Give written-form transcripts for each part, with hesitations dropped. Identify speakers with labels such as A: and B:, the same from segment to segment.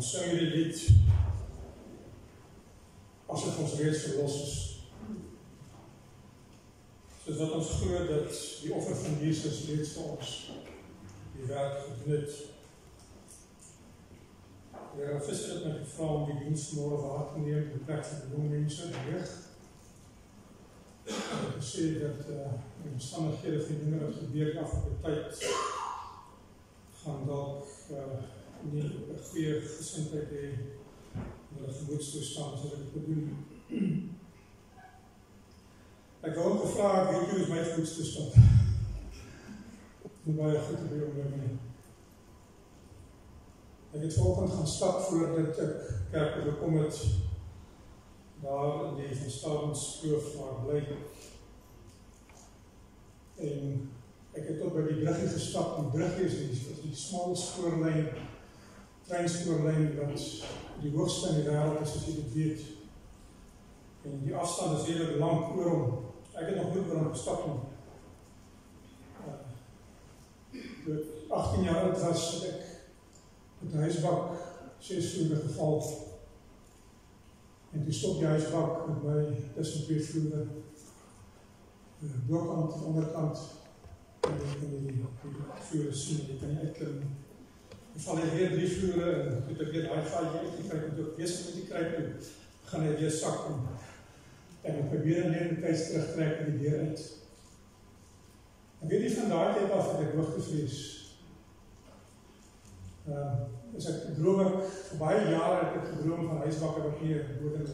A: ons sing hierdie lied asof ons reeds verlos is. Soos wat ons glo dat die offer van Jesus reeds vir ons die werk gedoen het. Here, Visser het my gevra om die diens môre waar te neem in plek van die jong mense reg. Ek het gesê dat die omstandighede van dinge wat gebeur afgelope tyd gaan dalk nie 'n goeie gesindheid hê in hulle gemoedstoestand as ek dit doen. Ek wou ook gevra, weet jy hoe is my gemoedstoestand? Nie baie goed op die oomblik nie. Ek het vanoggend gaan stap voordat ek kerk toe gekom het, daar in die Van Stavenskloof waar bly. En ek het ook by die bruggie gestap, die bruggie is die smal spoorlyn, treinspoorlyn wat die hoogste in die wêreld is, as jy dit weet. En die afstand is redelijk lang oor hom. Ek het nog nooit oor hom gestap nie. Toe ek 18 jaar oud was, het ek met die huisbak 6 vloere geval. En toe stop die huisbak met my tussen 2 vloere. Bokant, onderkant, en jy kan die vloere sien, jy kan nie uitklim. Dan val hy weer 3 vloere, en toe ek weer die gaatjie uitgekryp, en toe ek wees met die kruip toe, gaan hy weer sak en ek probeer in die tyd terugtrek in die deur uit. Ek weet nie van daai tyd af dat ek hoogtevrees. Dus ek droom ek, vir baie jare het ek gedroom van huisbakke wat nie bodem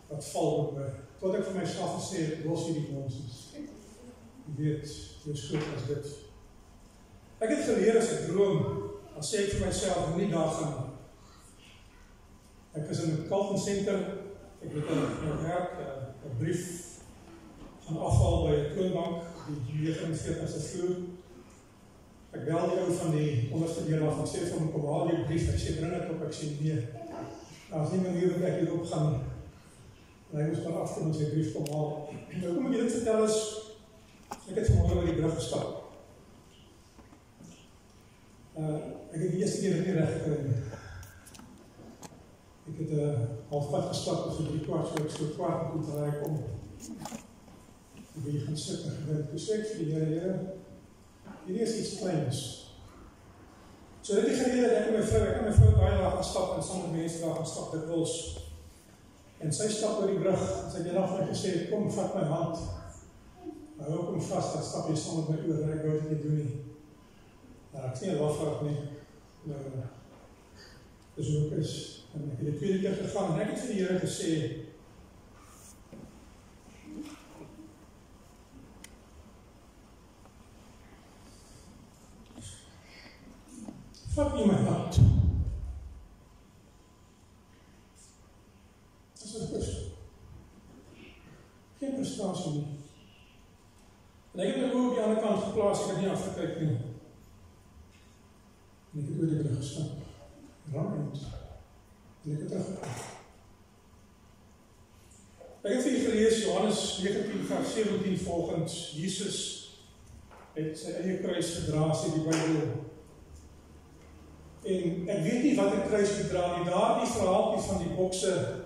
A: wat val op my. Tot ek vir myself gesê het, los hierdie nonsens. Jy weet, jy is goed as dit. Ek het geleer as ek droom, dan sê ek vir myself, nie daar gaan. Ek is in het Carlton Center, ek het in werk, 'n brief gaan afval by 'n toonbank, die 49ste vloer. Ek bel die ou van die onderste deel af, ek sê vir hom, kom haal die brief, hy sê, bring het op, ek sê, nee, daar is nie manier wat ek hierop gaan nie. En hy moest maar afkom en sy brief kom haal. Nou, kom ek jy dit vertel is, ek het vanmorgen by die brug gestap. Ek het die eerste keer nie recht gekry nie. Ek het halfpad gestap, so 3/4, so ek so 4 en toe draai ek om. Ek wil jy gaan sit en gedink, toe sê ek vir die Here, hierdie is iets kleins. So dit die gerede, ek en my vrou baie daar gaan stap, en saam met mense daar gaan stap, dikwels. En sy stap oor die brug, en sy het eendag vir my gesê, kom, vat my hand. Maar hou kom vast, dan stap jy saam met my oor, en ek wou dit nie doen nie. Ek is nie 'n lafraak nie. Dis hoe ek is. En ek het die tweede keer gegaan, en ek het vir die Here gesê, vat nie my hand. Dis wat ek is. Geen prestasie nie. En ek het my oor op die ander kant geplaas, ek het nie afgekyk nie. En ek het oor die brug gestap. Rammend. En ek het teruggekom. Ek het vir jy gelees, Johannes 19 vers 17 volgens, Jesus het sy eie kruis gedra, sê die Bybel. En ek weet nie wat 'n kruis gedra nie, daar die verhaaltjie van die bokse,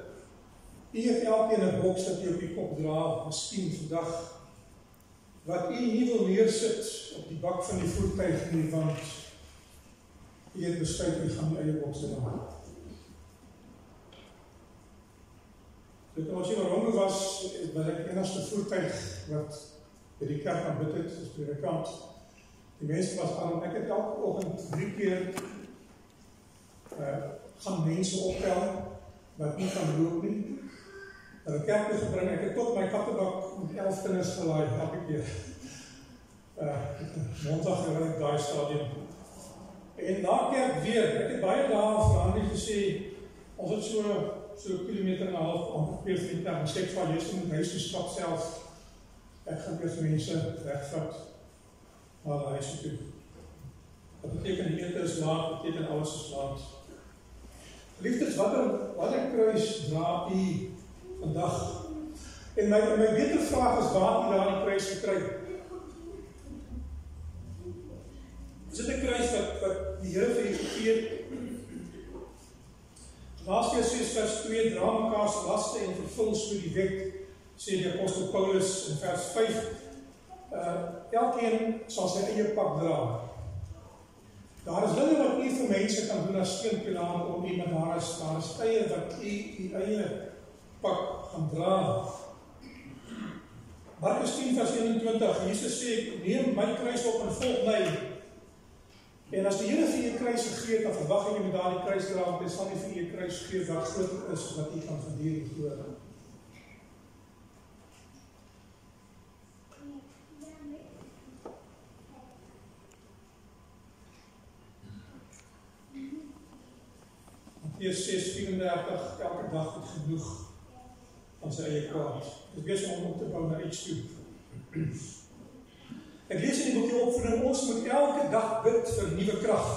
A: u het elkeen 'n boks dat jy op die kop dra, miskien vandag, wat u nie wil neersit op die bak van die voertuig nie, want u het besluit, u gaan die eie bokse dra. Dit as jy waarom was ek enigste voertuig wat by die kerk aanbid het, as predikant. Die mense was arm, ek het elke oggend 3 keer gaan mense optel, wat nie kan loop nie. Hulle kerk toe gebring, ek het tot my kattebak met 11 kinders gelaai, elke keer. Mondag in daai stadium. En na kerk weer, ek het baie dae vir Andrie gesê, ons het so 1,5 kilometer ongeveer van die kerk, en sê ek van, jy moet huis toe stap self, ek gaan eers mense wegvat, na die huis toe. Dat beteken die ete is laat, beteken alles is laat. Liefdes, wat 'n kruis dra u vandag? En my beter vraag is, waar u daar die kruis gekry? Is dit 'n kruis wat die Here vir u gegee het? Laaskeer 6 vers 2, dra mekaar se laste en vervul so die wet, sê die apostel Paulus in vers 5, elkeen sal sy eie pak dra. Daar is dinge wat u vir mense kan doen as steunpilaar om u, maar daar is tye wat u eie pak gaan dra. Markus 10 vers 21, Jesus sê, neem my kruis op en volg my. En as die Here vir u kruis gegee het, dan verwag jy met daardie kruis dra, want hy sal nie vir u kruis gee wat groter is, wat u kan verduur en glo. Matteus 6:34, elke dag het genoeg van sy eie kwaad. Dit is besig om op te bou na iets toe. Ek lees in die boekie Opvoeding, ons moet elke dag bid vir nuwe krag,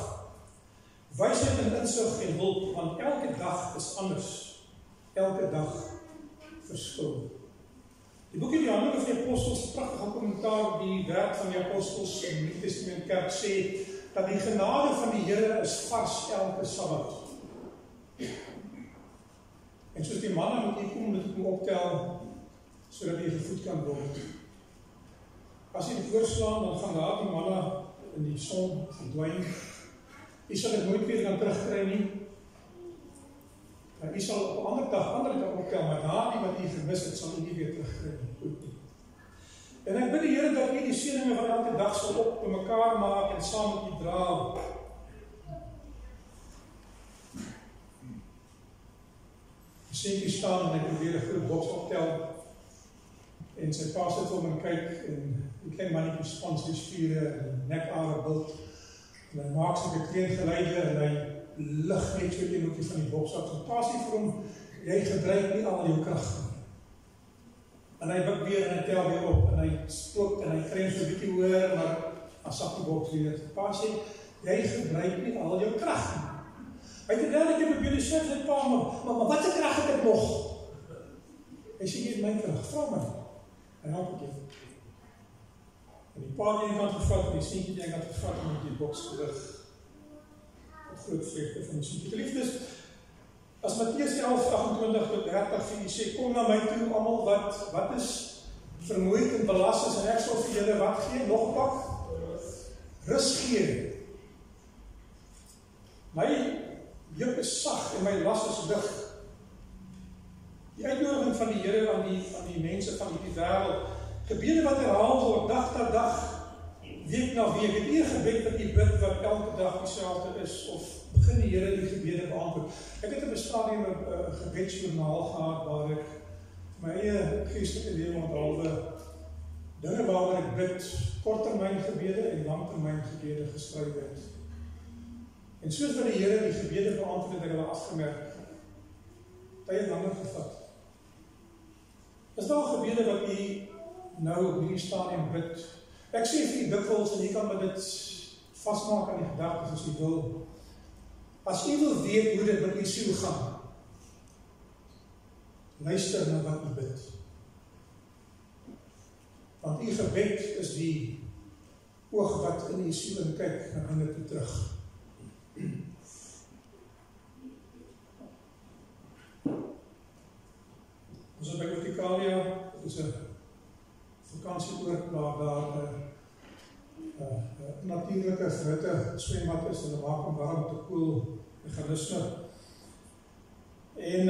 A: wysheid en insig en hulp, want elke dag is anders, elke dag verskil. Die boekie Die Handelinge van die Apostels, 'n pragtige kommentaar op die werk van die Apostels in die Nuwe Testament kerk, sê dat die genade van die Here is vars elke Sabbat. En soos die manne moet jy kom, moet ek optel, sodat jy gevoed kan word. As jy dit voorslaan, dan gaan daar die manne in die son verdwyn. Jy sal dit nooit weer kan terugkry nie. Jy sal op 'n ander dag optel, maar daardie wat jy gemis het, sal jy nie weer terugkry nie. En ek bid die Here dat jy die seëninge van elke dag sal op mekaar maak en saam met jy dra. Seentjie staan en ek probeer 'n groot boks optel. En sy pa sit om en kyk en die klein mannetjie span sy spiere en nekare bult. En hy maak sy klein geluide en hy lig net so een hoekie van die boks af. Sy pa sê vir hom, jy gebruik nie al jou krag nie. En hy buk weer en hy tel weer op en hy spook en hy kry so 'n bietjie hoër, maar dan sak die boks weer. Sy pa sê, jy gebruik nie al jou krag nie. Hy het gedagte ek probeer sê sy pa, maar wat 'n krag het ek nog? Hy sê jy het my krag, vra my. En help ek jou. En die pa die een kant gevat, en die seentjie die een kant gevat, en met die boks terug. Wat groot vreugde van die seentjie. Geliefdes, as Matteus 11:28-30 vir u sê, kom na my toe almal wat is vermoeid en belas is, en ek sal vir julle wat gee, nog 'n pak? Rus gee. My juk is sag en my las is lig. Die uitnodiging van die Here aan die mense van die wêreld, gebede wat herhaal word, dag na dag, week na week, het nie 'n gebed wat jy bid wat elke dag dieselfde is, of begin die Here die gebede beantwoord. Ek het op 'n stadium 'n gebedsjoernaal gehad, waar ek my eie geestelike lewe onthalwe dinge waaroor ek bid, korttermyn gebede en langtermyn gebede geskryf het. En soos wat die Here die gebede beantwoord het, ek hulle afgemerk, tyd langer gevat. Is daar gebede wat jy nou op hierdie stadium bid? Ek sê vir jy dikwels, en jy kan met dit vasmaak aan die gedagtes as jy wil. As jy wil weet hoe dit met jy siel gaan, luister na wat jy bid. Want jy gebed is die oog wat in jy siel en kyk na ander toe terug. Ons is by Ortikalia, dit is 'n vakansieoord waar daar 'n natuurlike verhitte swembad is, en hulle maak hom warm te koel meganisme. En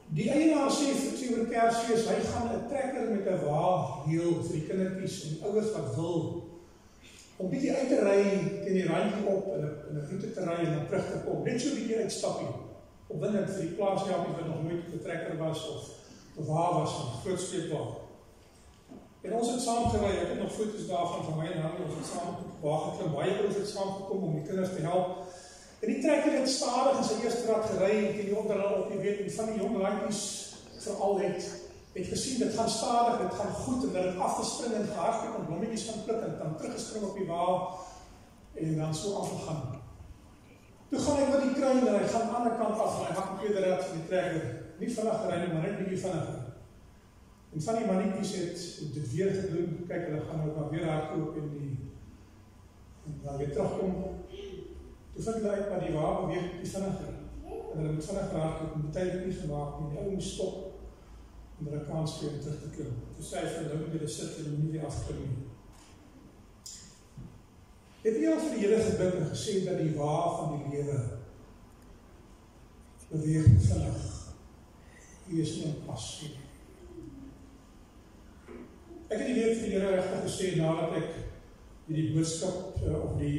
A: die eienaar sê oor Kersfees, hy gaan 'n trekker met 'n wa heel vir die kindertjies en ouers wat wil, om bietjie uit te ry teen die randjie op in 'n roete te ry en dan terug te kom, net so bietjie uitstappie, opwindend vir die plaasjappies wat nog nooit op 'n trekker was of waar was, 'n groot sleepwa. En ons het saam gery, ek het nog foto's daarvan van my en Hannie, ons het saam op die wa geklim, baie ouers het saamgekom om die kinders te help. En die trekker het stadig in sy eerste rad gery, teen die onderrol op, jy weet, en van die jong laaitjies veral het gesien, dit gaan stadig, dit gaan goed, en dat het afgespring en gehardloop en blommetjies gaan pluk, en dan teruggespring op die wa, en dan so afgegaan. Toe gaan hy oor die kruin, en hy gaan aan die ander kant af, en hy hak die tweede rad van die trekker, nie vinnig gery, maar net bietjie vinniger. En van die mannetjies het dit weer gedoen, kyk, hulle gaan ook maar weer hardloop en dan weer terugkom. Toe vind hulle uit, maar die wa beweeg bietjie vinniger. en hulle moet vinnig hardloop, en die tyd nie gemaak nie, die ou moet stop, en hulle kans kry om terug te klim. Toe sê hy vir hulle, moet julle sit, en nie weer afklim nie. Het jy al vir die Here gebid en gesê dat die wa van die lewe beweeg vinnig. Jy is nie in pas nie. Ek het die week vir die Here regtig gesê, nadat ek die boodskap of die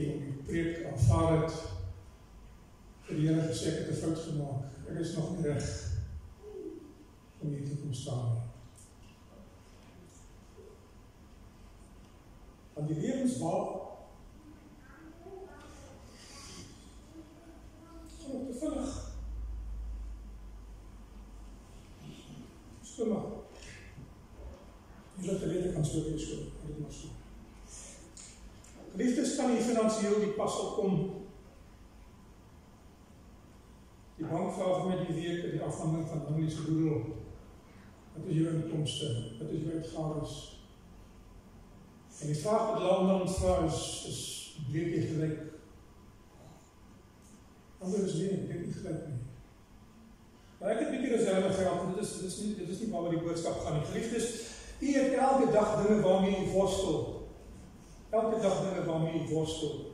A: preek aanvaar het, vir die Here gesê, ek het 'n fout gemaak. Ek is nog nie reg om hier te kom staan. Want die lewenswa gaan te vinnig. Stom maar. Jy laat weet kan so wees, dit maar so. Geliefdes, kan jy finansiëel die pas opkom? Die bank vra vir my die week, die afhandeling van English boedel. Wat is jou inkomste? Wat is jou uitgawes? En die vraag wat hulle ons vra is breek jy gelijk? Anders nee, ek breek nie gelijk nie. Maar ek het bietjie reserve gehad, en dit is nie waar die boodskap gaan nie. Geliefdes, u het elke dag dinge waarmee u worstel. Elke dag dinge waarmee u worstel.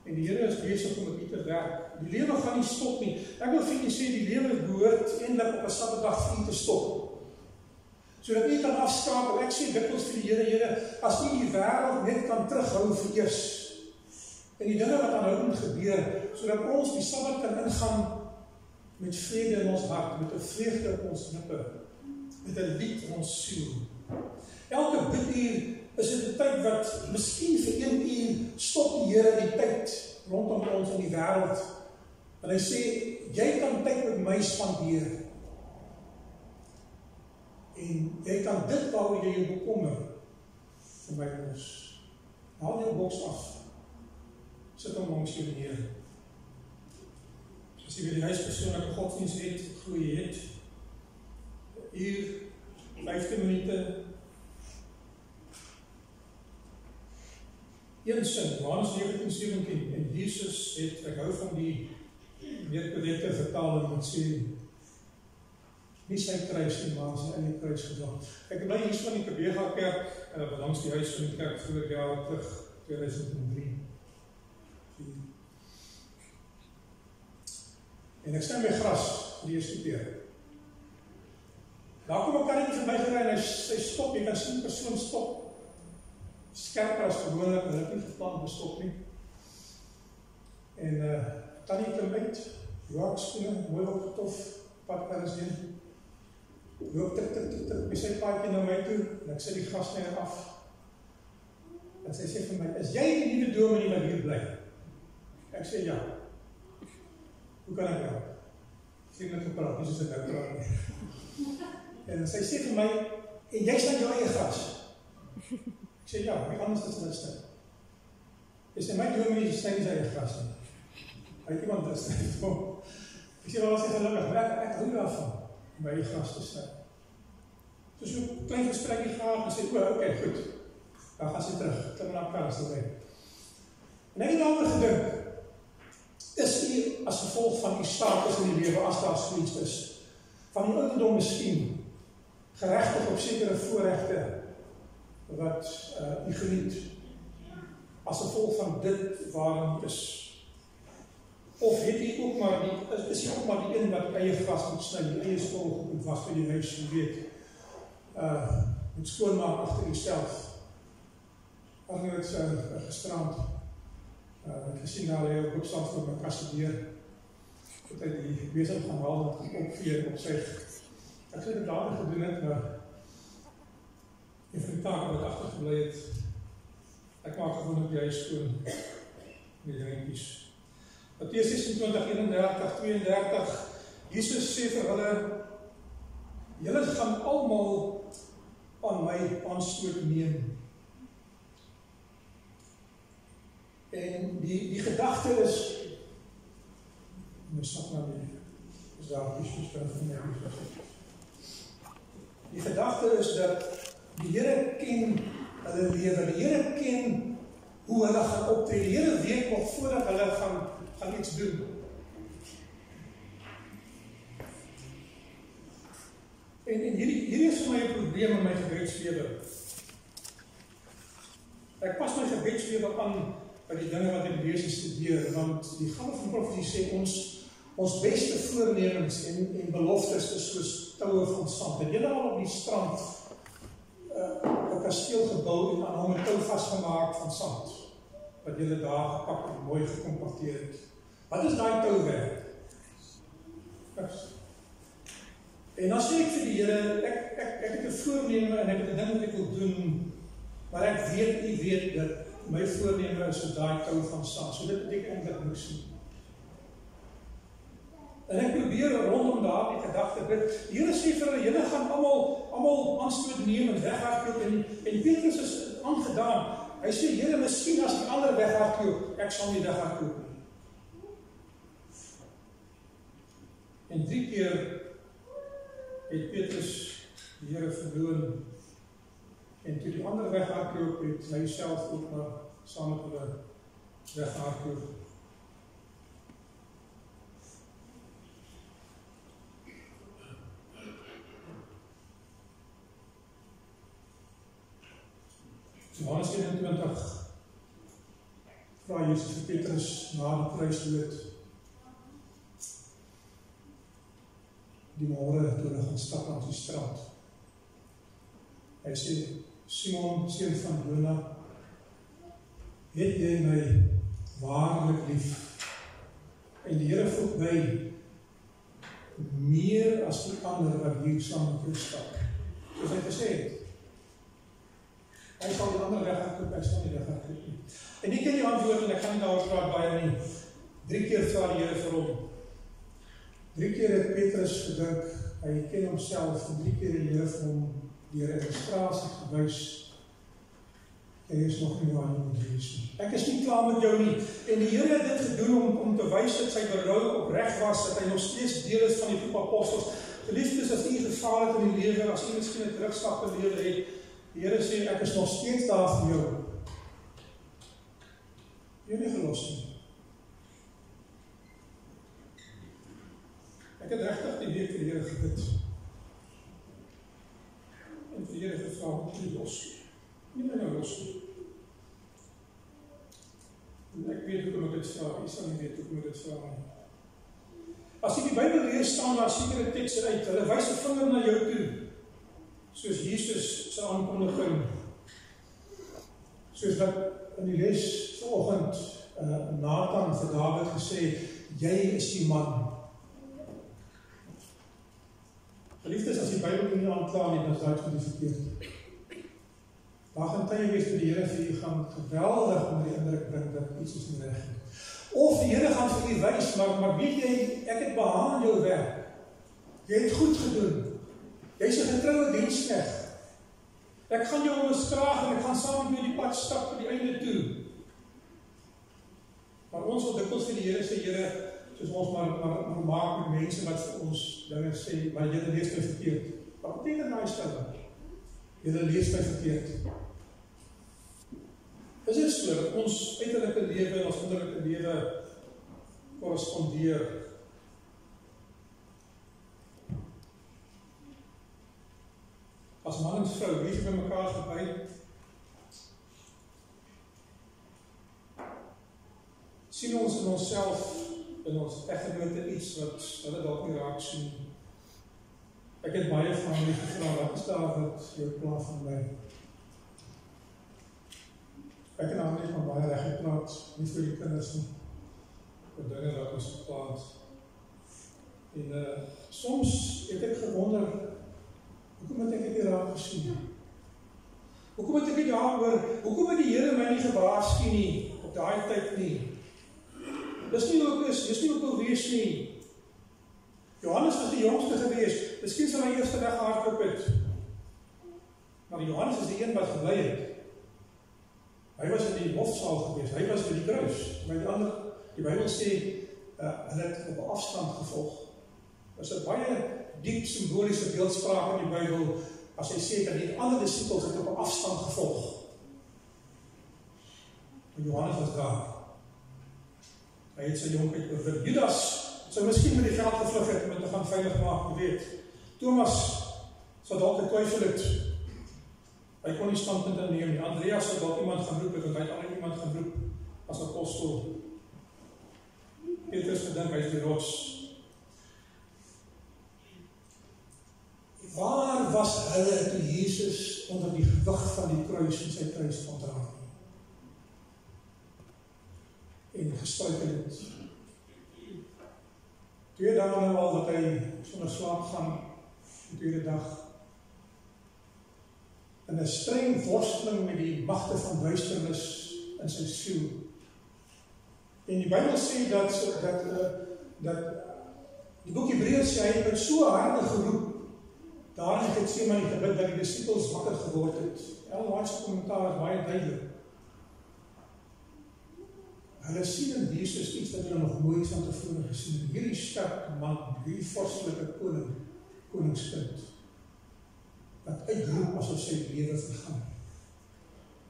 A: En die Here is besig om met u te werk. Die lewe gaan nie stop nie. Ek wil vir u sê, die lewe behoort eintlik op 'n Saterdag vir u te stop. Sodat u kan afskakel. Ek sê dikwels vir die Here, as u die wêreld net kan terughou vir eers. En die dinge wat aanhoudend gebeur, sodat ons die Sabbat kan ingaan met vrede in ons hart, met 'n vreugde op ons lippe, met 'n lied in ons siel. Elke biduur is dit 'n tyd wat, miskien vir 1 uur, stop die Here die tyd rondom ons in die wêreld. En hy sê, jy kan tyd met my spandeer. En jy kan dit waaroor jy jou bekommer vir my los. Haal jou boks af. Sit hom langs jou neer. As jy by die huis persoonlike godsdienst het, glo jy het, 1 uur, 15 minute, een sin, Johannes 19:17, en Jesus het, ek hou van die meer korrekte vertaling, wat sê, nie sy kruis nie, maar sy eie kruis gedra. Ek bly hier van die Kabega kerk, langs die huis van die kerk vroeger jaar terug, 2003. En ek staan by gras vir die eerste keer. Daar kom 'n karretjie verbygery en hy stop, jy kan sien die persoon stop. Skerper as gewoonlik, hulle het nie geplan bestop nie. En tannie klim uit, rookskoene, mooi opgetof, pad ergens heen. Loop tik, by sy paadjie na my toe, en ek sit die grasnyer af. En sy sê vir my, is jy die nuwe dominee wat hier bly? Ek sê ja. Hoe kan ek help? Vriendelik gepraat, nie soos ek nou praat nie. En sy sê vir my, en jy staan jou eie gras? Ek sê ja, my anders is dit staan. Jy sê, my dominee staan nie sy eie gras nie. Hy het iemand dit staan. Ek sê, waar was jy gelukkig? Maar ek hou daarvan, om my eie gras te staan. So so'n klein gesprekkie gehad, en sê, oké, goed. Dan gaan sy terug, klim na mekaar as dit. En ek het daaroor gedink, is u as gevolg van die status in die lewe, as daar zoiets is, van die ouderdom miskien, geregtig op sekere voorregte, wat u geniet, as gevolg van dit waarin is. Of het u ook maar is u ook maar die een wat eie gras moet sny, die eie skol moet was by die huis, jy weet, moet skoonmaak agter uself. As nou het gisterand, ek gesien daar hy boekstand vir my kastedeer, dat hy die besig gaan haal, dat hy opveer op sy, ek sê dit later gedoen het, maar een van die taken wat achtergebleid het, ek maak gewoon op die huis skoon, die drinkies. Mattheus 26, 31, 32, Jesus sê vir hulle, julle gaan almal aan my aanstoot neem. En die gedagte is, stap nou die, is daar die gedagte is dat die Here ken hulle lewe, die Here ken hoe hulle gaan optree, die Here weet nog voordat hulle gaan iets doen. probleem in my gebedslewe. Ek pas my gebedslewe aan by die dinge wat ek lees en studeer, want die gawe van profesie sê ons beste voornemens en beloftes is soos toue van sand. Het julle al op die strand 'n kasteel gebou en aan hom 'n tou vasgemaak van sand, wat julle daar gepak en mooi gekompakteer het? Wat is daai tou werd? En dan sê ek vir die Here, ek het 'n voorneme en ek het 'n ding wat ek wil doen, maar ek weet, U weet dat my voorneme is so daai tou van sand. So dit beteken eintlik niks nie. En ek probeer rondom daardie gedagte bid. Die Here sê vir hulle, julle gaan almal aanstoot neem en weghardloop, en Petrus is aangedaan. Hy sê, Here, miskien as die ander weghardloop, ek sal nie weghardloop nie. En 3 keer het Petrus die Here verloon, en toe die ander weghardloop, het hy self ook maar saam met hulle weghardloop. Johannes 21 vra Jesus vir Petrus na die kruisdood, die môre toe hulle gaan stap langs die straat. Hy sê, Simon, seun van Jona, het jy my waarlik lief? En die Here voeg by, meer as die ander wat hier saam met jou stap. Soos hy gesê het. Hy sal die ander weghardloop, hy sal nie weghardloop nie. En ek ken die antwoord, en ek gaan nie daaroor praat baie nie. 3 keer vra die Here vir hom. 3 keer het Petrus gedink, hy ken homself, en 3 keer het die Here vir hom deur illustrasie gewys, jy is nog nie waar jy moet wees nie. Ek is nie klaar met jou nie. En die Here het dit gedoen om te wys dat sy berou opreg was, dat hy nog steeds deel is van die groep apostels. Geliefdes, as u gefaal het in die lewe, as u miskien 'n terugstap in die lewe het, die Here sê, ek is nog steeds daar vir jou. Jy nie gelos nie. Ek het regtig die week vir die Here gebid. En vir die Here gevra, moet nie los nie. Nie my nou los nie. En ek weet hoekom ek dit vra, jy sal nie weet hoekom ek dit vra nie. As jy die Bybel lees, staan daar sekere tekste uit, hulle wys 'n vinger na jou toe, soos Jesus se aankondiging, soos wat in die les vanoggend Nathan vir Dawid gesê, jy is die man. Geliefdes, as die Bybel nie aankla nie, dan is dit vir die verkeerd. Daar gaan tye wees vir die Here vir u gaan geweldig met die indruk bring dat iets is nie reg nie. Of die Here gaan vir u wys, maar weet jy, ek het behaal jou werk. Jy het goed gedoen. Jy is 'n getroue diensknegt. Ek gaan jou onderstraag en ek gaan saam met jou die pad stap tot die einde toe. Maar ons wil dikwels vir die Here sê, Here, soos ons maar maak met mense wat vir ons dinge sê, maar julle lees my verkeerd. Wat beteken daai stelling? Julle lees my verkeerd. Is dit so dat ons uiterlike lewe en ons innerlike lewe korrespondeer? As man en vrou, wie is by mekaar verby? Sien ons in onsself, in ons eggenote iets wat hulle dalk nie raak sien. Ek het baie van my gevra, wat is daar wat jou pla van my? Ek en Annie van baie reg gepraat, nie vir die kinders nie, vir dinge wat ons geplaas. En soms het ek gewonder, hoekom het ek dit nie raak gesien? Hoekom het ek nie daaroor, hoekom het die Here my nie gewaarsku nie, op daai tyd nie? Dis nie hoe ek is, dis nie hoe ek wil wees nie. Johannes was die jongste gewees, miskien sal hy eerste dag hardloop het. Maar Johannes is die een wat gebly het. Hy was in die hofsaal gewees, hy was by die kruis. Maar die ander, die Bybel sê, hulle het op 'n afstand gevolg. Dit is 'n baie diep simboliese beeldspraak in die Bybel, as hy sê dat die ander disippels het op 'n afstand gevolg. En Johannes was daar. Hy het sy jonkheid oorwin. Judas sou miskien met die geld gevlug het om dit te gaan veilig maak, jy weet. Thomas sou dalk getwyfel het. Hy kon nie standpunt inneem nie. Andreas het dalk iemand gaan roep, want hy het al iemand gaan roep as apostel. Petrus gedink, hy is die rots. Waar was hulle toe Jesus onder die gewig van die kruis en sy kruis ontdra en gestruikel het? 2 dae nou al dat hy sonder slaap gaan, die tweede dag, in 'n streng worsteling met die magte van duisternis in sy siel. En die Bybel sê dat die boek Hebreërs sê, hy het so harde geroep, daar in Getsemane die gebid, dat die disippels wakker geword het. Ellen White se kommentaar is baie duidelik. Hulle sien in Jesus iets wat hulle nog nooit van tevore gesien het. Hierdie sterk man, hierdie vorstelike koningskind, wat uitroep asof sy lewe vergaan.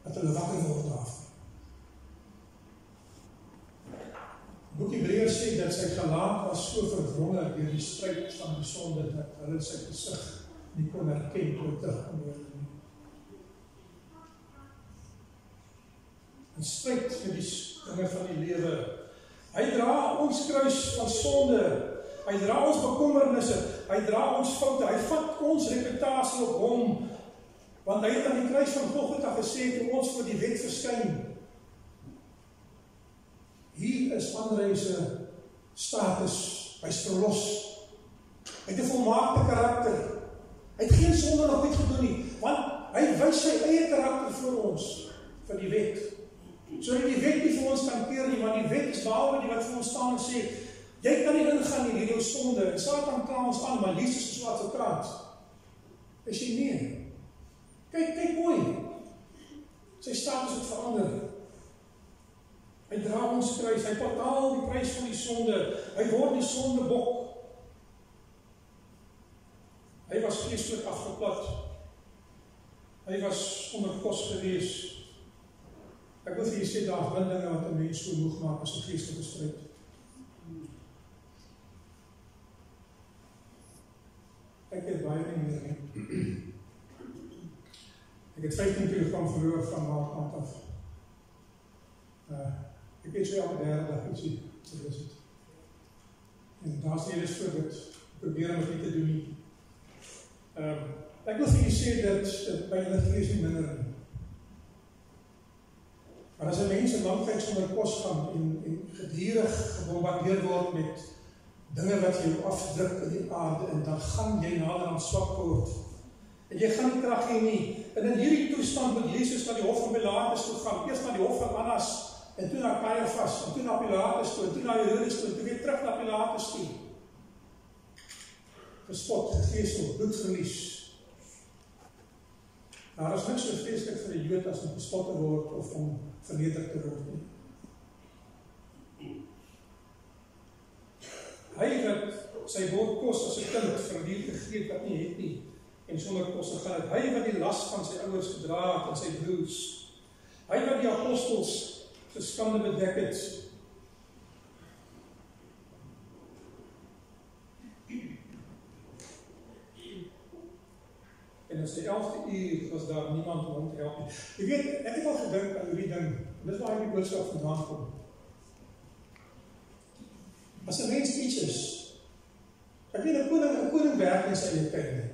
A: Dat hulle wakker word daarvan. Boek Hebreërs sê dat sy gelaat was so verwronger deur die stryd van die sonde, dat hulle sy gesig nie kon herken toe terugkom word nie. 'n Stryd vir die dinge van die lewe. Hy dra ons kruis van sonde. Hy dra ons bekommernisse. Hy dra ons foute. Hy vat ons reputasie op hom. Want hy het aan die kruis van Golgotha gesê toe ons voor die wet verskyn. Hier is André se status. Hy's verlos. Hy het 'n volmaakte karakter. Hy het geen sonde nog ooit gedoen nie, want hy wys sy eie karakter vir ons, vir die wet. Sodat die wet nie vir ons kan keer nie, want die wet is behalwe die wat vir ons staan en sê, jy kan nie ingaan in hierdie sonde, en Satan kla ons aan, maar Jesus is so advokaat. Hy sê nee. Kyk mooi. Sy status het verander. Hy dra ons kruis, hy betaal die prys van die sonde, hy word die sondebok. Hy was geestelik afgeplat. Hy was onder kos gewees. Ek wil vir julle sê, daar is dinge wat 'n mens so moeg maak as 'n geestelike stryd. Ek het baie nie meer. Ek het 15 kg verloor van maand af. Ek het so elke derde dag ietsie gewees het. En daar is nie eens vir dit, probeer om dit te doen nie. Ek wil vir julle sê dat by julle vlees nie minder nie. Maar as 'n mens 'n lang tyd sonder kos gaan en gedurig gebombardeer word met dinge wat jou afdruk in die aarde, en dan gaan jy naderhand swak word. En jy gaan nie krag hê nie. En in hierdie toestand moet Jesus na die hof van Pilatus toe gaan. Eers na die hof van Annas, en toe na Caiaphas, en toe na Pilatus toe, en toe na Herodes toe, en toe weer terug na Pilatus toe. Gespot, gegeesel, bloedverlies. Daar is niks so vreeslik vir 'n Jood as om gespot te word of om verneder te word nie. Hy wat sy bord kos as 'n kind vir die gegee wat nie het nie, en sonder kos gegaan het. Hy wat die las van sy ouers gedra het en sy broers. Hy wat die apostels se skande bedek het. En as die 11de uur was daar niemand om hom te help nie. Jy weet, ek het al gedink aan hierdie ding, en dis waar die boodskap vandaan kom. As 'n mens iets is, ek weet 'n koning werk in sy eie tyd.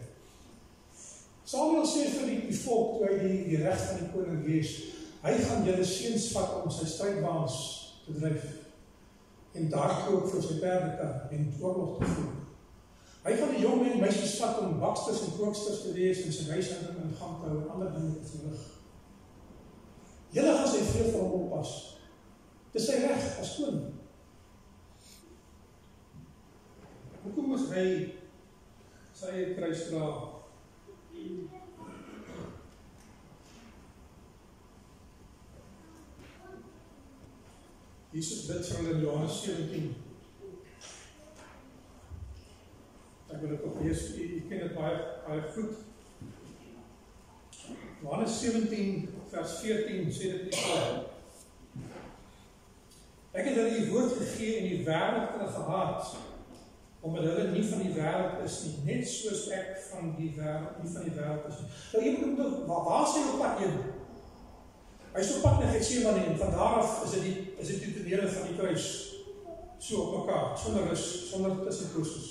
A: Samuel sê vir die volk, toe hy die reg van die koning lees, hy gaan julle seuns vat om sy strydwaans te dryf, en daar koop vir sy perdekar, en oorlog te voer. Hy gaan die jong en meisies vat om baksters en kooksters te wees en sy huishouding in gang te hou en ander dinge te verrig. Julle gaan sy vrede vir hom oppas. Dis sy reg as koning. Hoekom moes hy sy eie kruis dra? Jesus bid vir hulle in Johannes 17. Ek wil dit ook lees, u ken dit baie goed. Johannes 17 vers 14 sê dit nie so. Ek het hulle die woord gegee en die wêreld hulle gehaat, omdat hulle nie van die wêreld is nie, net soos ek van die wêreld nie van die wêreld is nie. Nou jy moet waar sê op elkeen. Hy is op pad na Getsemane en van daar af is dit die tonele van die kruis. So op mekaar, sonder rus, sonder tussenposes.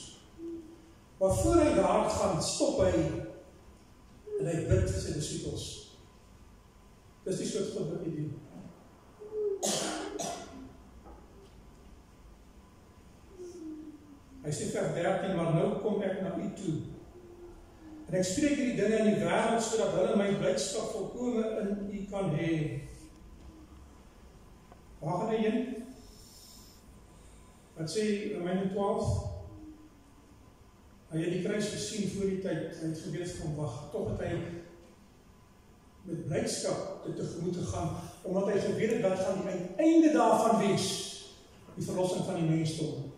A: Maar voor hy daar gaan, stop hy en hy bid vir sy disippels. Dis die soort gebed wat hy doen. Hy sê vers 13, maar nou kom ek na u toe. En ek spreek hierdie dinge in die wêreld, sodat hulle my blydskap volkome in u kan hê. Waar gaan hy heen? Wat sê Romeine 12? Hy het die kruis gesien voor die tyd, hy het geweet van wag, tog het hy met blydskap dit tegemoet gegaan, omdat hy geweet het wat gaan die einde daarvan wees, die verlossing van die mensdom.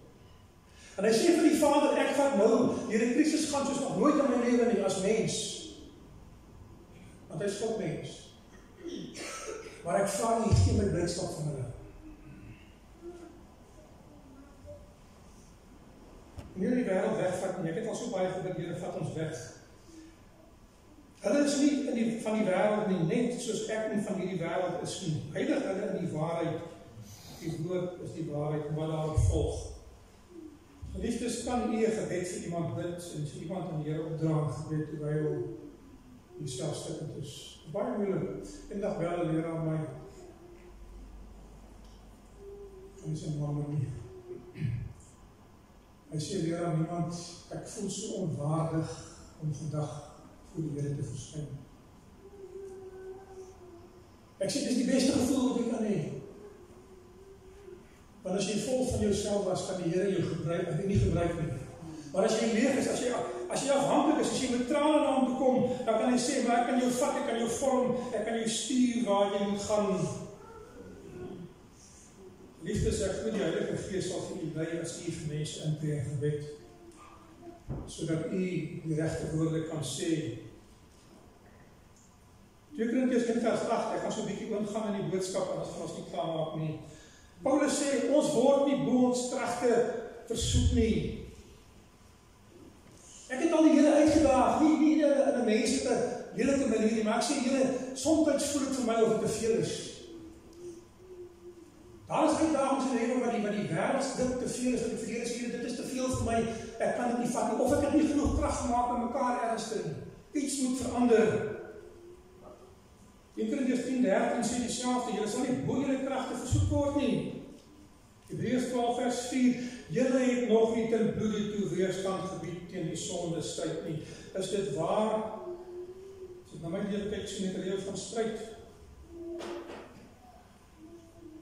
A: En hy sê vir die Vader, ek gaan nou, hierdie krisis gaan soos nog nooit in my lewe nie, as mens. Want hy is God mens. Maar ek vra nie, gee my blydskap van hulle. En hier die wêreld wegvat nie, ek het al so baie gebid, Here, vat ons weg. Hulle is nie van die wêreld nie, net soos ek nie van hierdie wêreld is nie. Heilig hulle in die waarheid. Die woord is die waarheid, wat daarop volg. Geliefdes, kan u 'n gebed vir iemand bid, en so iemand aan die Here opdra gebed, terwyl u selfstikkend is. Baie moeilik. Eendag bel 'n leraar aan my. Hy sê, "Man, nie." Hy sê, "Leraar, niemand, ek voel so onwaardig om vandag voor die Here te verskyn." Ek sê, dis die beste gevoel wat jy kan hê. Want as jy vol van jouself was, kan die Here jou gebruik, as jy nie gebruik nie. Maar as jy leeg is, as jy afhanklik is, as jy met trane na hom toe kom, dan kan hy sê, maar ek kan jou vat, ek kan jou vorm, ek kan jou stuur waar jy moet gaan. Liefdes, ek glo die Heilige Gees sal vir u lei as u vir mense intree in gebed, sodat u die regte woorde kan sê. 2 Korintiërs 1:8, ek gaan so 'n bietjie oorgaan in die boodskap, en as van ons nie klaar maak nie. Paulus sê, ons word nie bo ons kragte versoek nie. Ek het al die Here uitgedaag, nie in 'n menslike, lelike manier nie, maar ek sê, Here, soms voel dit vir my of dit te veel is. Daar is uitdagings in die lewe wat die wêreld dit te veel is, wat ek vir Here sê, dit is te veel vir my, ek kan dit nie vat nie, of ek het nie genoeg krag gemaak om mekaar ergens te doen. Iets moet verander. 1 Korintiërs 10:13 sê dieselfde, julle sal nie bo julle kragte versoek word nie. Hebreërs 12:4, julle het nog nie ten bloede toe weerstand gebied teen die sonde stryd nie. Is dit waar? As ek na my lewe kyk, sien ek 'n lewe van stryd.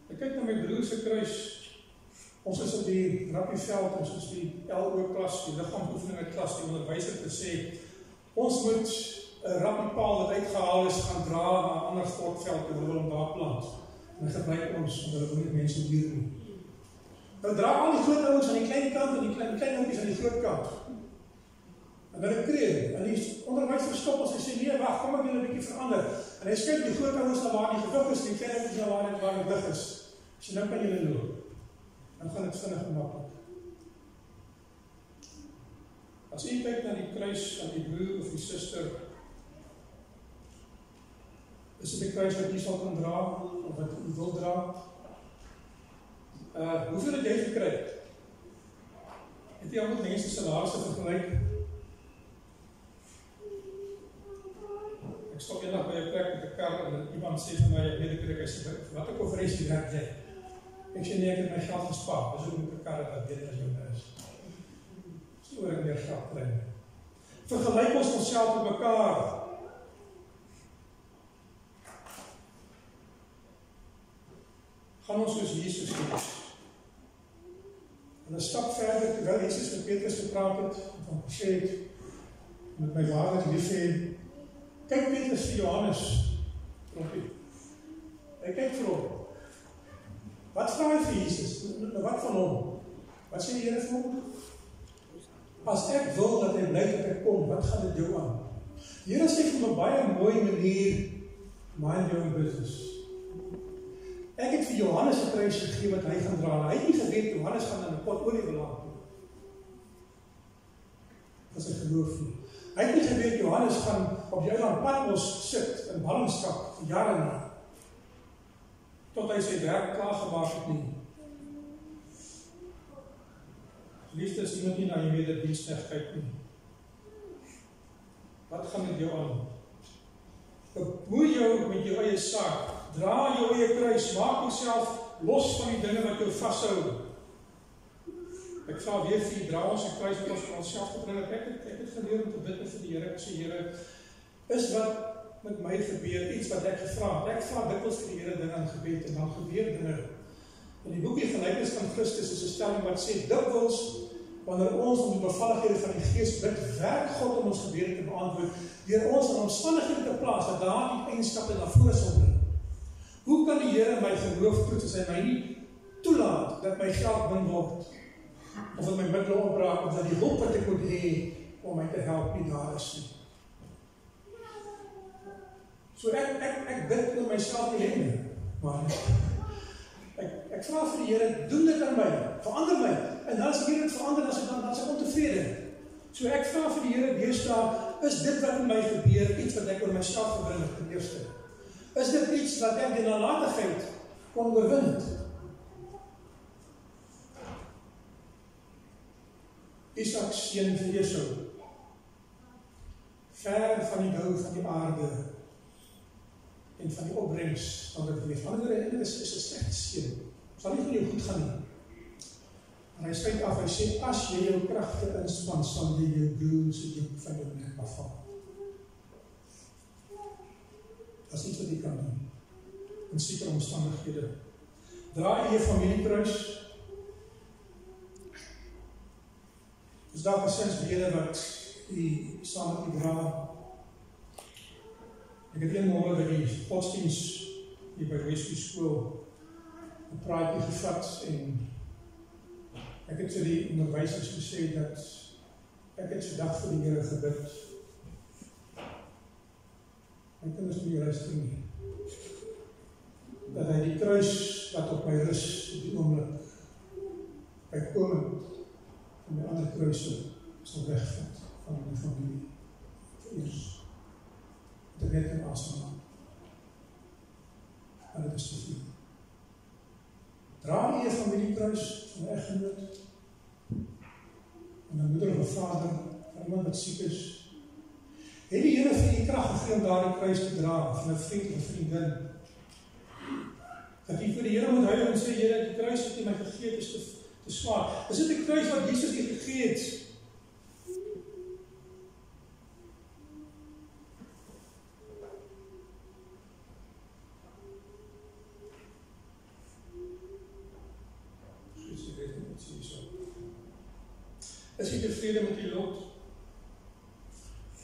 A: Ek kyk na my broer se kruis. Ons is op die rugbyveld, ons is die LO klas, die liggaamsoefeninge klas, die onderwyser het gesê, ons moet 'n rugbypaal wat uitgehaal is, gaan dra na 'n ander sportveld en hulle hom daar plant. En hy gebruik ons, want hulle wil nie mense hier nie. Nou dra al die groot ouens aan die klein kant en die klein ouens aan die groot kant. En hulle kreeg, en die onderwyser stop ons en sê, nee, wag, kom ek wil 'n bietjie verander. En hy skuif die groot ouens na waar die gewig is, die klein ouens na waar die gewig is. So nou kan julle loop. Dan gaan dit vinnig en maklik. As jy kyk na die kruis van die broer of die suster, is dit 'n kruis wat jy sal kan dra, of wat jy wil dra? Hoeveel het jy gekry? Het jy al met mense salarisse vergelyk? Ek stop eendag by 'n plek met 'n kar en iemand sê vir my, ek sê, wat 'n konferensie werk jy? Ek sê, nee, ek het my geld gespaar, dis ook met 'n kar wat beter as jou is. So oor ek meer geld kry. Vergelyk ons onsself met mekaar. Gaan ons soos Jesus kies. En 'n stap verder, terwyl Jesus met Petrus gepraat het, van gesê het, met my waarlik lief hê, kyk Petrus vir Johannes, hy kyk vir hom. Wat vra hy vir Jesus? Wat van hom? Wat sê die Here vir hom? As ek wil dat hy bly dat ek kom, wat gaan dit jou aan? Die Here sê vir 'n baie mooi manier, mind your own business. Ek het vir Johannes 'n kruis gegee wat hy gaan dra. Hy het nie geweet Johannes gaan in 'n pot olie beland nie. As hy geloof nie. Hy het nie geweet Johannes gaan op die eiland Patmos sit in ballingskap vir jare na, tot hy sy werk klaargemaak het nie. Liefdes, iemand nie na jou mededienstig kyk nie. Wat gaan met jou aan? Bemoei jou met jou eie saak, dra jou eie kruis, maak jouself los van die dinge wat jou vashou. Ek vra weer vir die dra ons die kruis wat ons vir onsself gebring het. Ek het geleer om te bid vir die Here. Ek sê, Here, is wat met my gebeur, iets wat ek gevra het. Ek vra dikwels vir die Here dinge in gebed en dan gebeur dinge. In die boekie Gelykenis van Christus is 'n stelling wat sê, dikwels, wanneer ons om die bevallighede van die Gees bid, werk God om ons gebede te beantwoord, deur ons in omstandighede te plaas, dat daar die eigenskappe na vore sal bring. Hoe kan die Here my geloof toets as hy my nie toelaat dat my geld min word, of dat my middele opraak, of dat die hulp wat ek moet hê om my te help nie daar is nie. So ek bid oor myself nie hê, maar ek vra vir die Here, doen dit aan my, verander my, en dan as die Here het verander, dan is ek ontevrede. So ek vra vir die Here, deesdae, is dit wat in my gebeur, iets wat ek oor myself gebring het, ten eerste? Is dit iets wat ek die nalatigheid kon oorwin het? Isak seun vir Esau, ver van die dou van die aarde, en van die opbrengs van dit leef. Ander is 'n slegte seun. Sal nie vir jou goed gaan nie. En hy sluit af, hy sê, as jy jou kragte inspann, sal jy jou broer se juk van jou nek afhaal. Dat is iets wat jy kan doen, in sekere omstandighede. Dra jy familiekruis. Is daar gesinslede wat die saam met die dra. Ek het een môre by die godsdiens hier by Rescue School 'n praatjie gevat en ek het vir die onderwysers gesê dat ek het vandag vir die Here gebid. My kinders moet nie luister nie. Dat hy die kruis wat op my rus op die oomblik bykomend en my ander kruise sal wegvat van my familie. Eers te net in asemhaal. Maar dit is te veel. Dra jy 'n familiekruis van 'n eggenoot en 'n moeder of 'n vader, van iemand wat siek is. Het die Here vir die krag gegee om daardie kruis te dra van 'n vriend of 'n vriendin? Dat jy vir die Here moet huil en sê, Here, die kruis wat jy my gegee het is te swaar. Is dit die kruis wat Jesus jy gegee het? Is jy tevrede met die lot?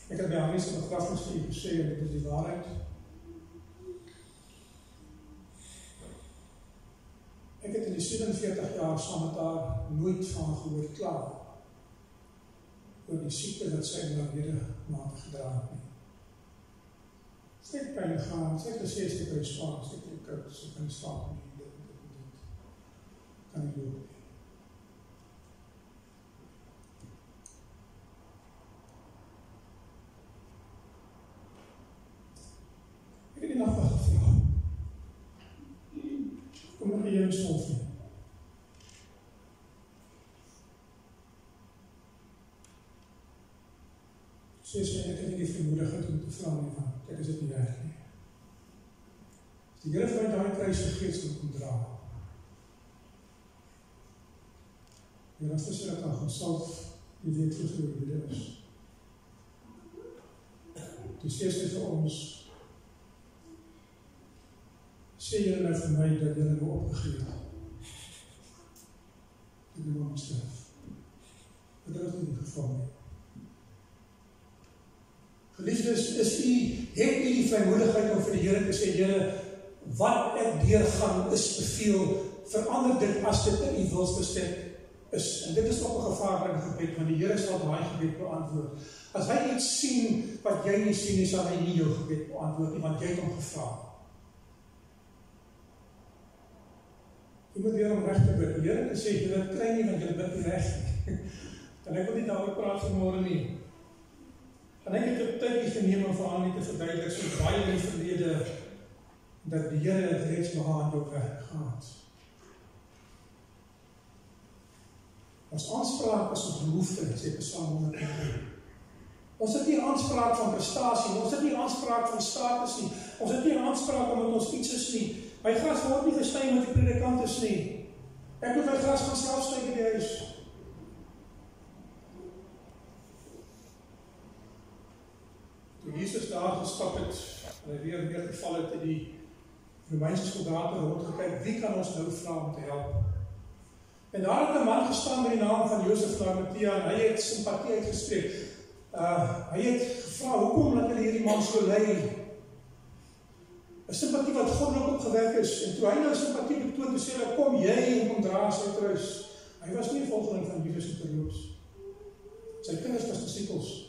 A: Ek het by Hannes in begrafenis vir u gesê, en dit is die waarheid. Ek het in die 47 jaar saam met haar nooit van gehoor klaar oor die siekte wat sy in haar ledemaat gedra het nie. Sy het pyn gehad, sy het gesê sy kry swaar, sy het koud, sy kan nie slaap nie, dit. Kan nie loop nie. Ek het die nacht wat gevraag. Kom nog hier in stof nie. Sê sy, ek het nie die vermoedigheid om te vraag nie van, kijk, is dit nie weg nie. As die Here vir my daai kruis gegee sal kom dra. En dan sê dat dan gaan salf die weet vir die is. Toe sê sy vir ons, sê julle nou vir my dat julle nou opgegee het. Toe die man sterf. Maar dit is nie die geval nie. Geliefdes, het u die vrymoedigheid om vir die Here te sê, Here, wat ek deurgaan is te veel, verander dit as dit in u wilsbestek is. En dit is ook 'n gevaarlike gebed, want die Here sal daai gebed beantwoord. As hy iets sien wat jy nie sien nie, sal hy nie jou gebed beantwoord nie, want jy het hom gevra. Jy moet weer om reg te bid. Die Here sê, jy kry nie, want jy bid nie reg nie. En ek wil nie daaroor praat vanmôre nie. En ek het 'n tydjie geneem om vir haar net te verduidelik, so baie in die verlede, dat die Here het reeds behaal jou werk gehad. Ons aanspraak is op behoefte, sê Psalm 103. Ons het nie 'n aanspraak van prestasie, ons het nie 'n aanspraak van status nie, ons het nie 'n aanspraak omdat ons iets is nie. My gras word nie gesny met die predikant is nie. Ek moet my gras van self sny in die huis. Toe Jesus daar gestap het, en hy weer geval het in die Romeinse soldaten rondgekyk, wie kan ons nou vra om te help? En daar het 'n man gestaan met die naam van Josef van Arimatea, en hy het simpatie uitgespreek. Hy het gevra, hoekom laat hulle hierdie man so ly? 'n Simpatie wat goddelik opgewek is, en toe hy nou simpatie betoon, toe sê hy, kom jy en kom dra sy kruis. Hy was nie 'n volgeling van Jesus terloops. Sy kinders was disippels.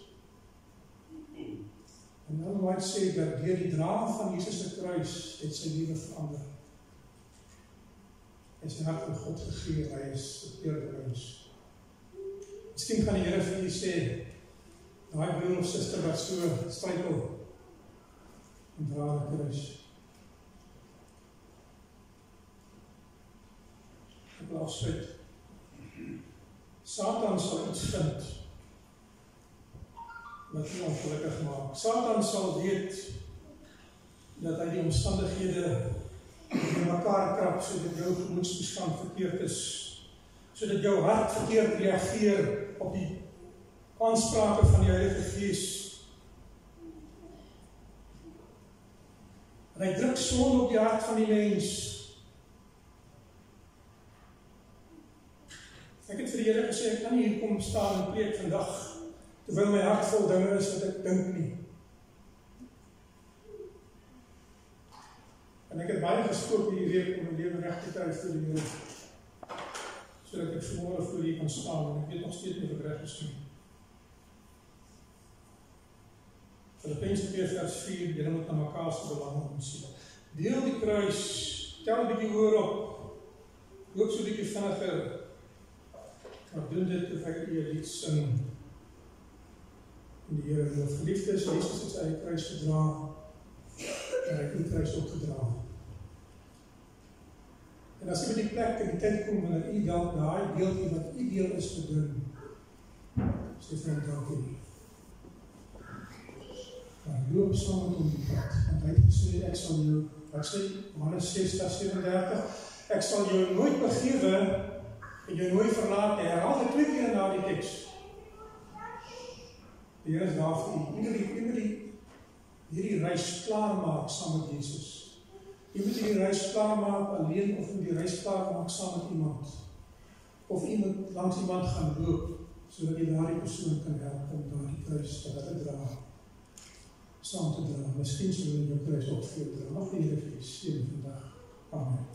A: En dan moet sê dat deur die dra van Jesus se kruis het sy lewe verander. Hy is hart van God gegee, hy is verteerde mens. Miskien gaan die Here vir u sê, daai broer of suster wat so struikel en dra die kruis. Ek wil afsluit. Satan sal iets vind wat nie ongelukkig maak. Satan sal weet dat hy die omstandighede in mekaar krap, sodat jou gemoedstoestand verkeerd is, sodat jou hart verkeerd reageer op die aansprake van die Heilige Gees. En hy druk sonde op die hart van die mens. Ek het vir die Here gesê, ek kan nie hier kom staan en preek vandag, terwyl my hart vol dinge is wat ek dink nie. En ek het baie gespook hierdie week om my lewe reg te kry voor die Here, sodat ek vanmôre voor U kan staan, en ek weet nog steeds nie of ek reg is nie. Filippense 2:4, julle moet na mekaar se belange omsien. Deel die kruis, tel 'n bietjie hoër op, loop so 'n bietjie vinniger, maar doen dit terwyl jy lied sing. En die Here wil geliefdes, Jesus het sy kruis gedra, en hy het die kruis ook gedra. En as jy by die plek en die tyd kom, wanneer u dalk daai deeltjie wat u deel is te doen, sê vir hom dankie. Maar loop saam met hom die pad, want hy het gesê, ek sal jou, wat sê, Johannes 6:37, ek sal jou nooit begewe, en jou nooit verlaat nie. Herhaal dit 2 keer na die teks. Die Here is daar vir u. Hierdie reis klaarmaak saam met Jesus. Jy moet hierdie reis klaarmaak alleen, of moet die reis klaarmaak saam met iemand. Of jy moet langs iemand gaan loop, sodat jy daardie persoon kan help om daardie kruis te dra. Saam te dra. Miskien sal jy jou kruis ook veel dra. Mag die Here vir u seën vandag. Amen.